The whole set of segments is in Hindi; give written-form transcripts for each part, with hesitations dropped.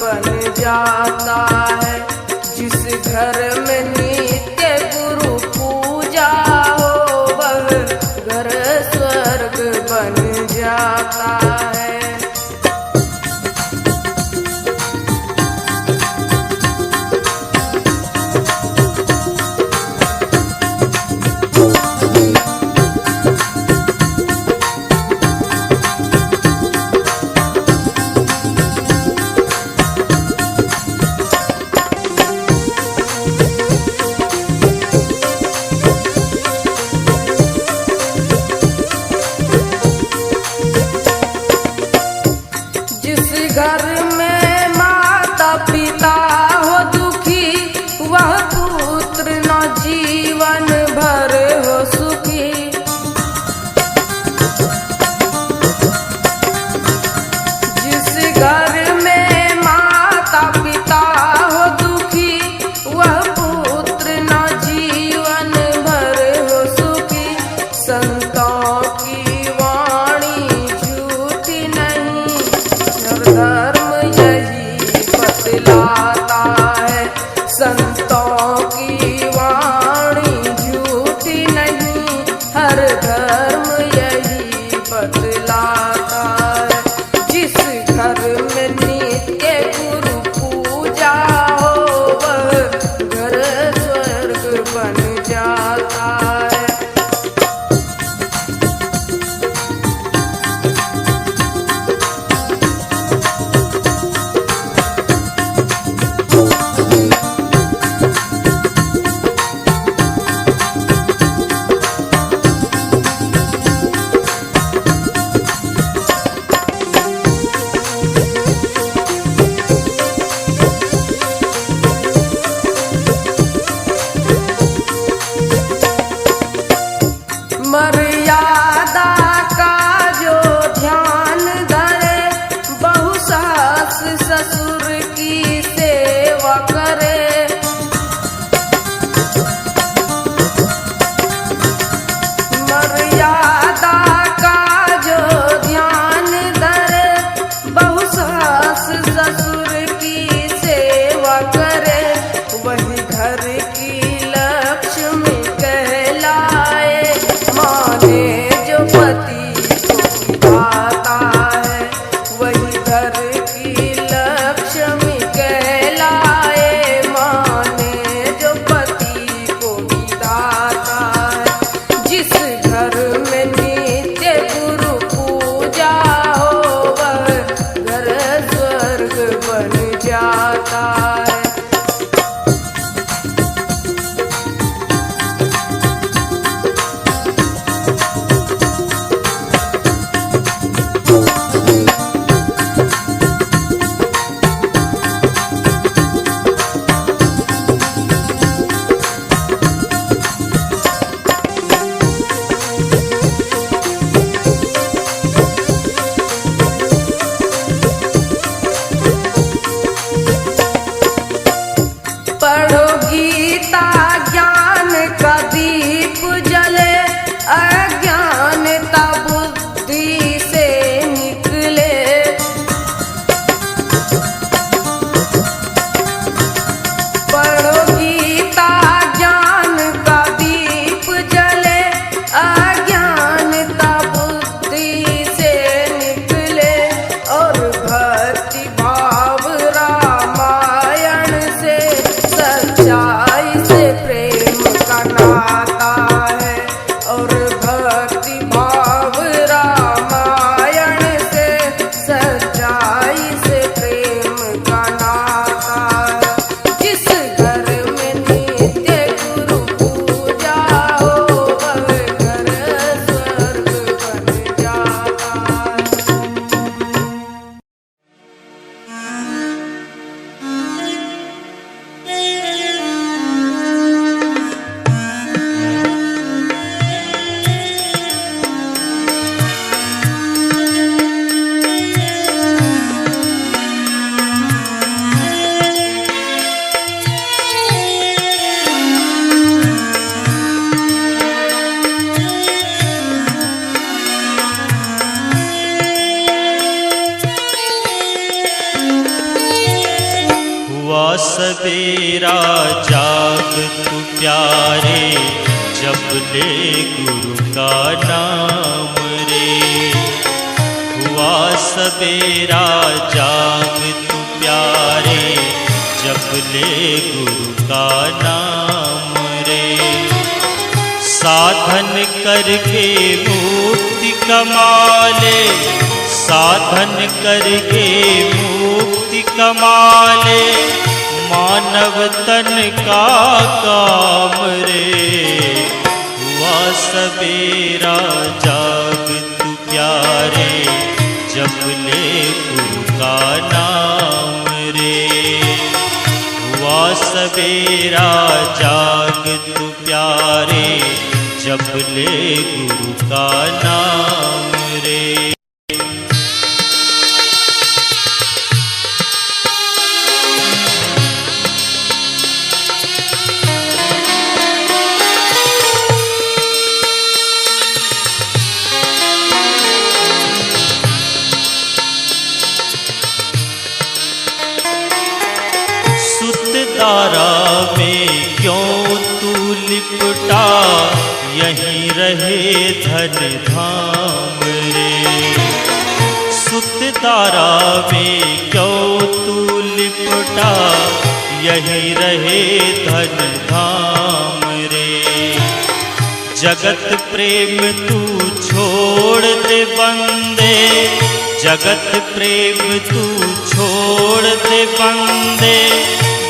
बन जाता है। जिस घर में नित्य गुरु पूजा हो वह घर स्वर्ग बन जाता है। घर में माता पिता हो दुखी वह पुत्र न जीवन भर हो सुखी। जिस घर में माता पिता हो दुखी वह पुत्र न जीवन भर हो सुखी। संतों की वाणी झूठी नहीं धर्म यही बतलाता है। संतों की वाणी झूठी नहीं हर धर्म यही बतलाता है। जिस घर में नित्य गुरु पूजा हो वह घर स्वर्ग बन जाता है। मर्यादा का जो ध्यान धरे बहु सास ससुर की सेवा करे। मर्यादा का जो ध्यान धरे बहु सास ससुर की सेवा करे वही घर की लक्ष्मी कहलाए। माने जो पति को पाता है वही घर की लक्ष्मी हुआ सवेरा जाग तू प्यारे, जप ले गुरु का नाम रे। हुआ सवेरा जाग तू प्यारे, जप ले गुरु का नाम रे। साधन करके मुक्ति कमाले, साधन करके मुक्ति कमाले, मानव तन का काम रे। हुआ सवेरा जाग तू प्यारे, जप ले गुरु का नाम रे। हुआ सवेरा जाग तू प्यारे, जप ले गुरु का नाम रे। तारा में क्यों तू लिपटा, यहीं रहे धन धाम रे। सुत तारा में क्यों तू लिपटा, यहीं रहे धन धाम रे। जगत प्रेम तू छोड़ दे बंदे, जगत प्रेम तू छोड़ दे बंदे,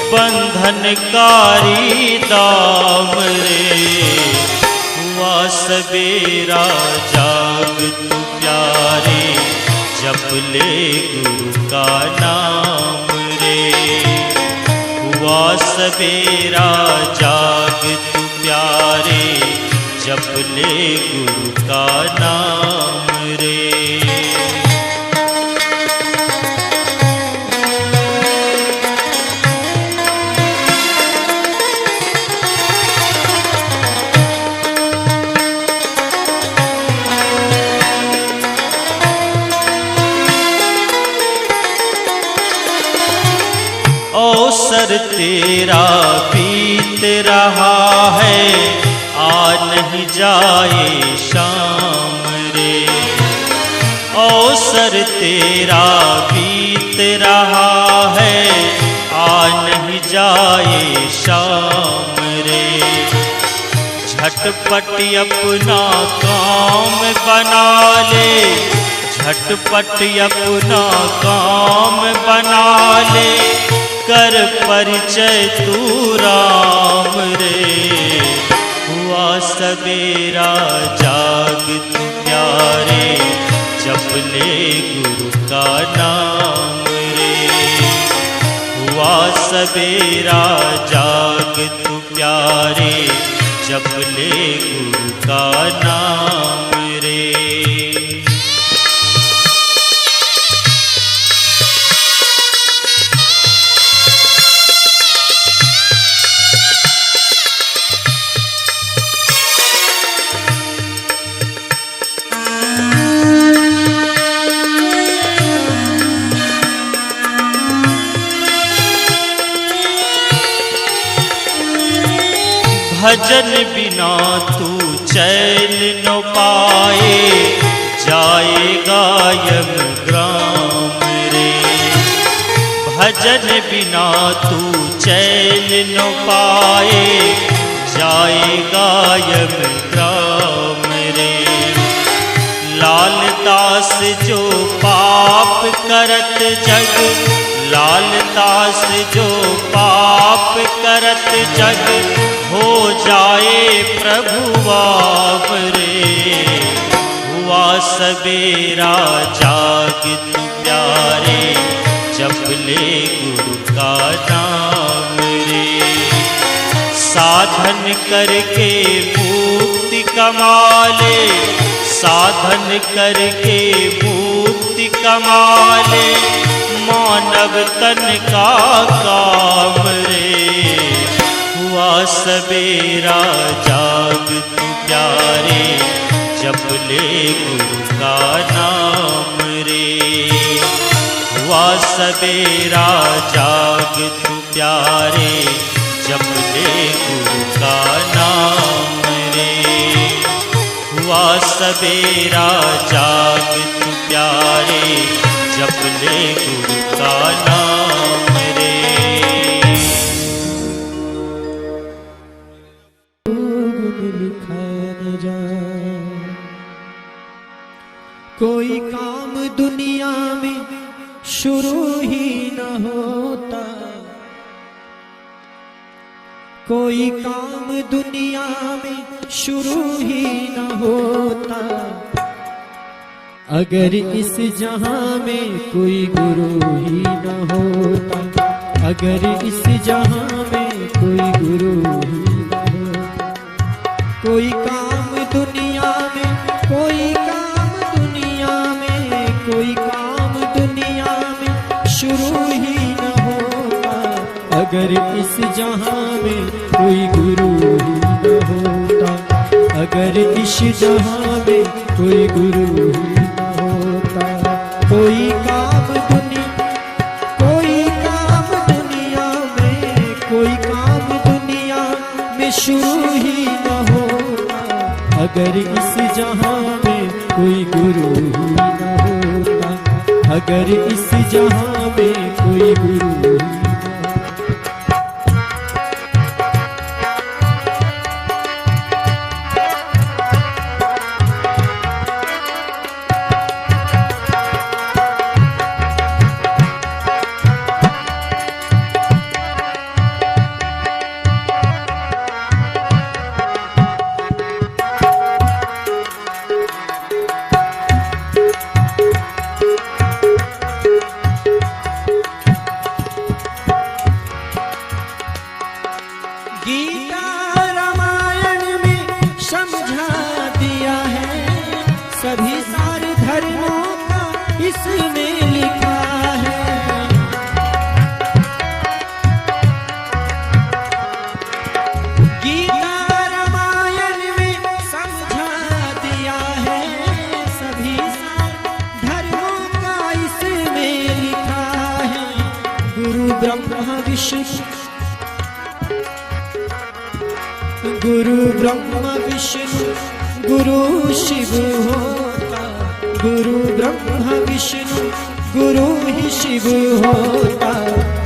बंधनकारी दाम रे। हुआ सवेरा जाग तू प्यारे, जप ले गुरु का नाम रे। हुआ सवेरा जाग तू प्यारे, जप ले गुरु का नाम रे। अवसर तेरा बीत रहा है, आ नहीं जाए शाम रे। अवसर तेरा बीत रहा है, आ नहीं जाए शाम रे। झटपट अपना काम बना ले, झटपट अपना काम बना ले, कर परिचय तू राम रे। हुआ सवेरा जाग तू प्यारे, जप ले गुरु का नाम रे। हुआ सवेरा जाग तू प्यारे, जप ले गुरु का नाम रे। भजन बिना तू चैन न पाए, जाएगा यम ग्राम रे। भजन बिना तू चैन न पाए, जाएगा यम ग्राम रे। लाल दास जो पाप करत जग, लाल दास जो पाप करत जग, हो जाए प्रभु आप रे। हुआ सवेरा जाग तू प्यारे, जप ले गुरु का नाम रे। साधन करके मुक्ति कमा ले, साधन करके मुक्ति कमा ले, मानव तन का काम रे। हुआ सवेरा जाग तू प्यारे, जप ले गुरु का नाम रे। हुआ सवेरा जाग तू प्यारे, जप ले गुरु का नाम रे। हुआ सवेरा जाग तू प्यारे, जप ले गुरु का नाम रे। कोई काम दुनिया में शुरू ही न होता, कोई काम दुनिया में शुरू ही न होता, अगर इस जहां में कोई गुरु ही न होता, अगर इस जहां में कोई गुरु ही न होता। कोई काम दुनिया में, कोई काम दुनिया में, कोई काम दुनिया में शुरू ही न होता, अगर इस जहां में कोई गुरु ही न होता, अगर इस जहां में कोई गुरु ही न होता। कोई काम दुनिया, कोई काम दुनिया में, कोई काम दुनिया में शुरू ही न होता, अगर इस जहां में कोई गुरु ही न होता, अगर इस जहां में कोई गुरु ही न होता। सभी सारे धर्मों का इसमें लिखा है। गीता रामायण में समझा दिया है, सभी सारे धर्मों का इसमें लिखा है। गुरु ब्रह्मा विष्णु, गुरु ब्रह्मा विष्णु गुरु शिव होता, गुरु ब्रह्मा विष्णु गुरु ही शिव होता,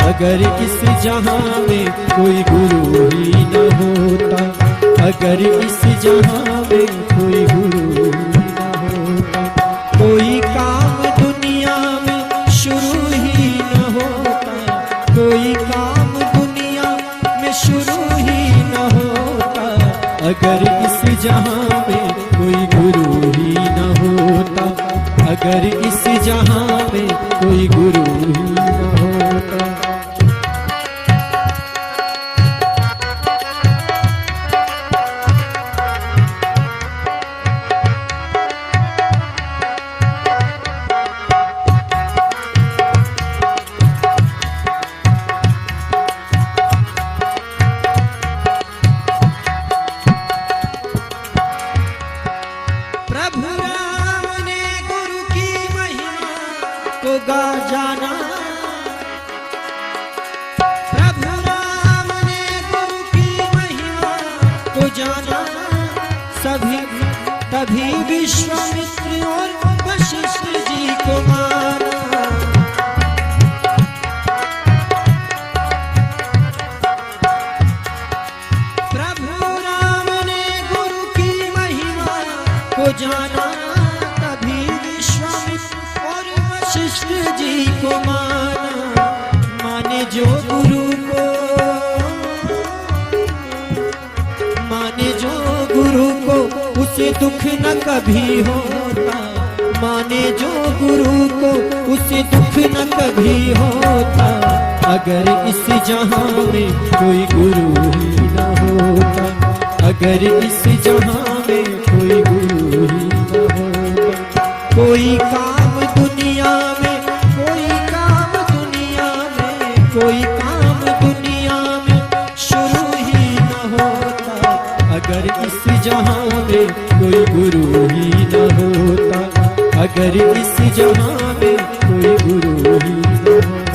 अगर इस जहां में कोई गुरु ही न होता, अगर इस जहां में कोई गुरु ही न होता। कोई काम दुनिया में शुरू ही न होता, कोई काम दुनिया में शुरू ही न होता, अगर इस जहां में कोई गुरु ही न होता, अगर इस जहां में कोई गुरु ही न होता। गा जाना, प्रभु राम ने गुरु की महिमा को जाना, सभी तभी विश्वामित्र और वशिष्ठ जी को माना। प्रभु राम ने गुरु की महिमा को जाना, तभी विश्वामित्र वशिष्ठ जी को माना। माने जो गुरु को, माने जो गुरु को उसे दुख न कभी होता, माने जो गुरु को उसे दुख न कभी होता, अगर इस जहां में कोई गुरु ही न होता, अगर इस जहां में कोई गुरु ही न होता। कोई काम दुनिया में, कोई काम दुनिया में, कोई काम दुनिया में शुरू ही न होता, अगर इस जहां में कोई गुरु ही न होता, अगर इस जहां में कोई गुरु ही न होता।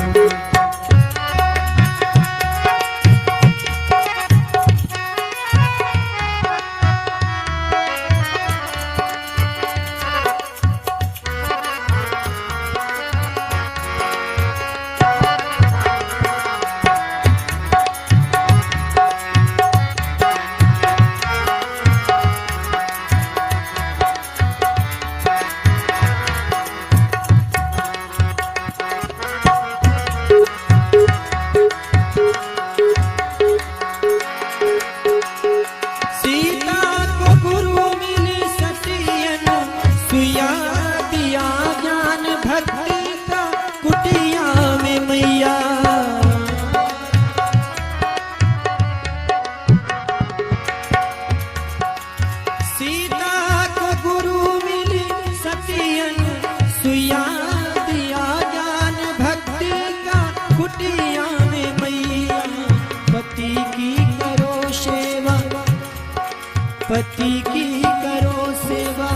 पति की करो सेवा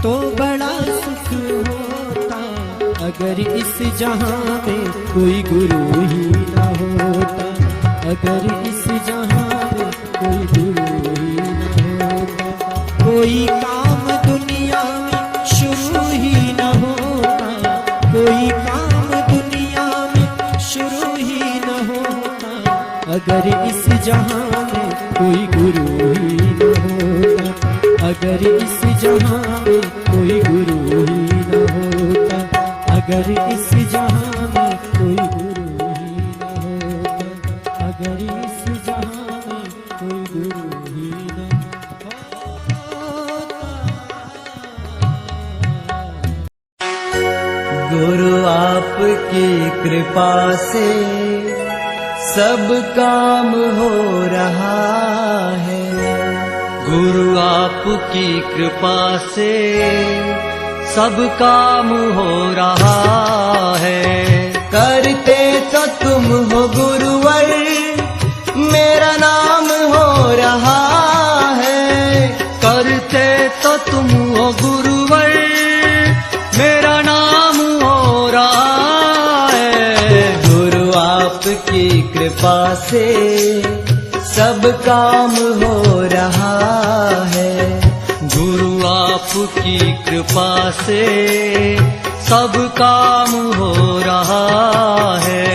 तो बड़ा सुख होता। अगर इस जहां में कोई गुरु ही न होता, अगर इस जहां में कोई गुरु ही न होता, कोई काम दुनिया में शुरू ही न होता, कोई काम दुनिया में शुरू ही न होता। अगर इस जहां में कोई गुरु ही न होता, अगर इस जहां में कोई गुरु ही न होता, अगर इस जहां में कोई गुरु ही न होता, अगर इस जहां में कोई गुरु ही न होता। गुरु आपकी कृपा से सब काम हो रहा है, गुरु आपकी कृपा से सब काम हो रहा है। करते तो तुम हो गुरुवर, मेरा नाम हो रहा है। करते तो तुम हो गुरुवर, मेरा नाम हो रहा है। गुरु आपकी कृपा से सब काम हो रहा है, गुरु आपकी कृपा से सब काम हो रहा है।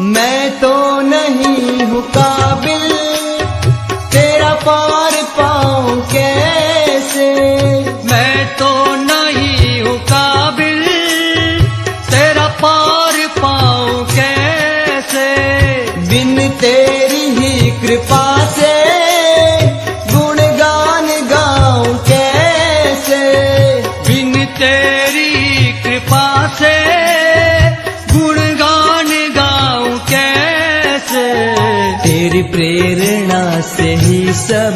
मैं तो नहीं हूँ काबिल, तेरा पार पाऊं कैसे। मैं तो नहीं हूँ काबिल, तेरा पार पाऊं कैसे। बिन तेरी ही कृपा से गुणगान गाऊं कैसे। बिन तेरी कृपा से गुणगान गाऊं कैसे। तेरी प्रेरणा से ही सब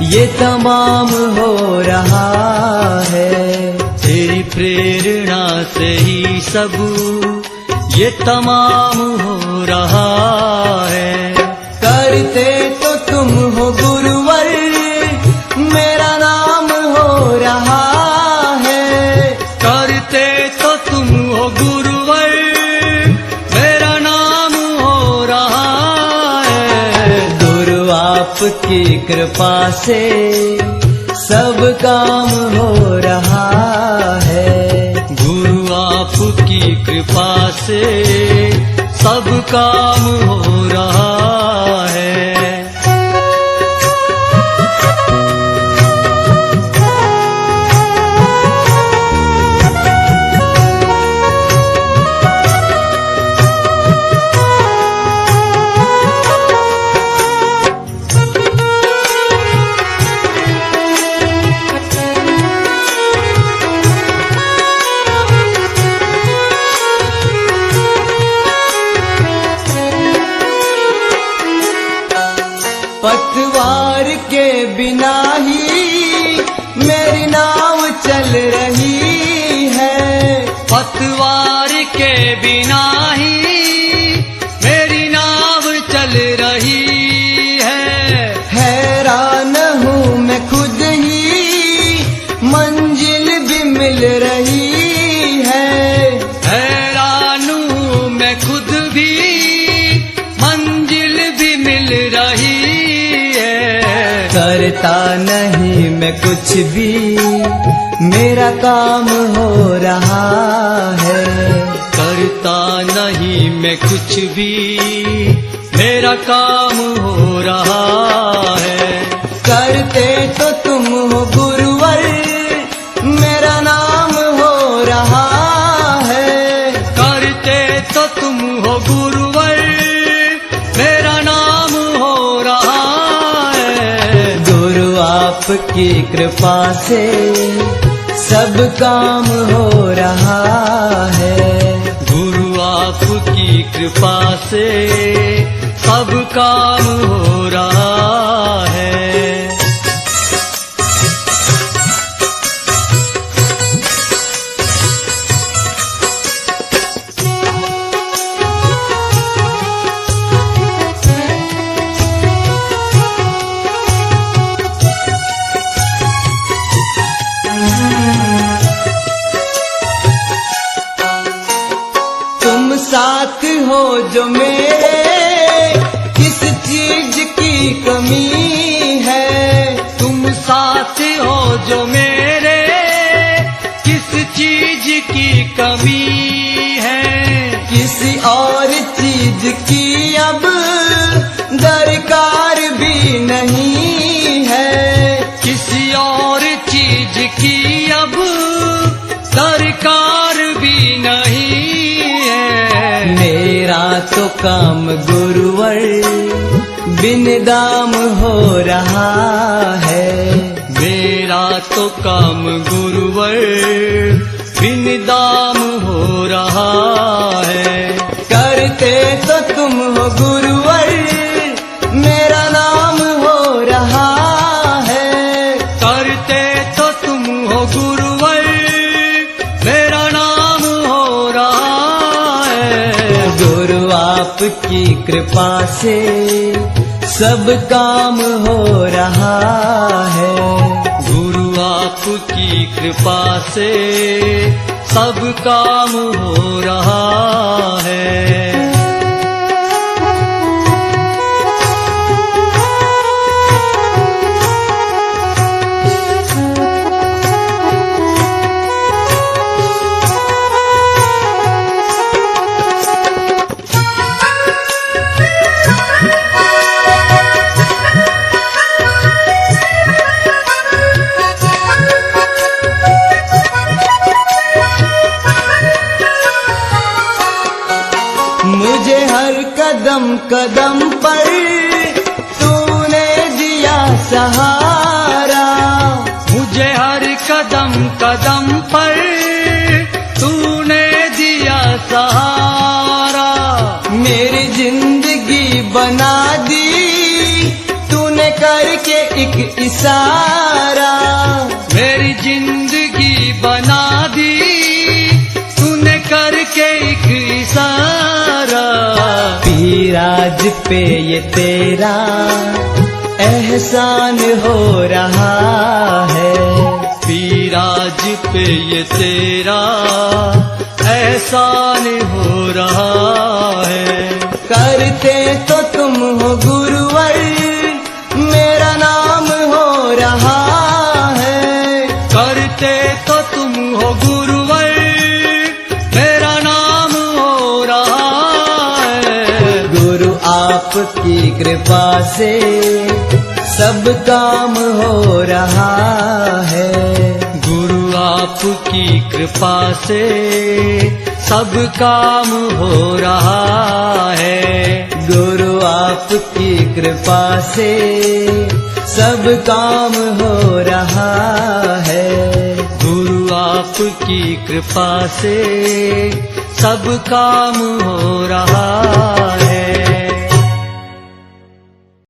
ये तमाम हो रहा है, तेरी प्रेरणा से ही सब ये तमाम हो रहा है। करते तो तुम हो गुरुवर, मेरा नाम हो रहा है। करते तो तुम हो गुरुवर, मेरा नाम हो रहा है। गुरु आपकी कृपा से सब काम हो रहा है, गुरु आपकी कृपा से सब काम हो रहा है। पतवार के बिना ही मेरी नाव चल रही है। पतवार के बिना ही मेरी नाव चल रही है। हैरान हूँ मैं खुद ही, मंजिल भी मिल रही है। हैरान हूँ मैं खुद भी, मंजिल भी मिल रही है। करता नहीं मैं कुछ भी, मेरा काम हो रहा है। करता नहीं मैं कुछ भी, मेरा काम हो रहा है। करते तो तुम हो गुरुवर, मेरा नाम हो रहा है। करते तो तुम हो गुरुवर, मेरा नाम हो रहा है। गुरु आपकी कृपा से सब काम हो रहा है, गुरु आपकी कृपा से सब काम हो रहा है। तुम साथ हो जो मेरे, किस चीज की कमी है। तुम साथ हो जो मेरे, किस चीज की कमी है। किसी और चीज की अब दरकार भी नहीं है। किसी और चीज की अब दरकार भी नहीं है। मेरा तो काम गुरुवर बिन दाम हो रहा है। मेरा तो काम गुरुवर बिन दाम हो रहा है। करते तो तुम हो गुरुवर, मेरा नाम हो रहा है। करते तो तुम हो गुरुवर, मेरा नाम हो रहा है। गुरु आपकी कृपा से सब काम हो रहा है। गुरु आपकी कृपा से सब काम हो रहा है। मुझे हर कदम कदम पर तूने दिया सहारा। मुझे हर कदम कदम पर तूने दिया सहारा। मेरी जिंदगी बना दी तूने करके एक इशारा। मेरी जिंदगी बना दी तूने करके एक इशारा। पीराज पे ये तेरा एहसान हो रहा है। पीराज पे ये तेरा एहसान हो रहा है। करते तो तुम हो गुरुवर, मेरा नाम हो रहा है। करते तो तुम हो गुरुवर, मेरा नाम हो रहा है। गुरु आपकी कृपा से सब काम हो रहा है। गुरु आपकी कृपा से सब काम हो रहा है। गुरु आपकी कृपा से सब काम हो रहा है। गुरु आपकी कृपा से सब काम हो रहा है।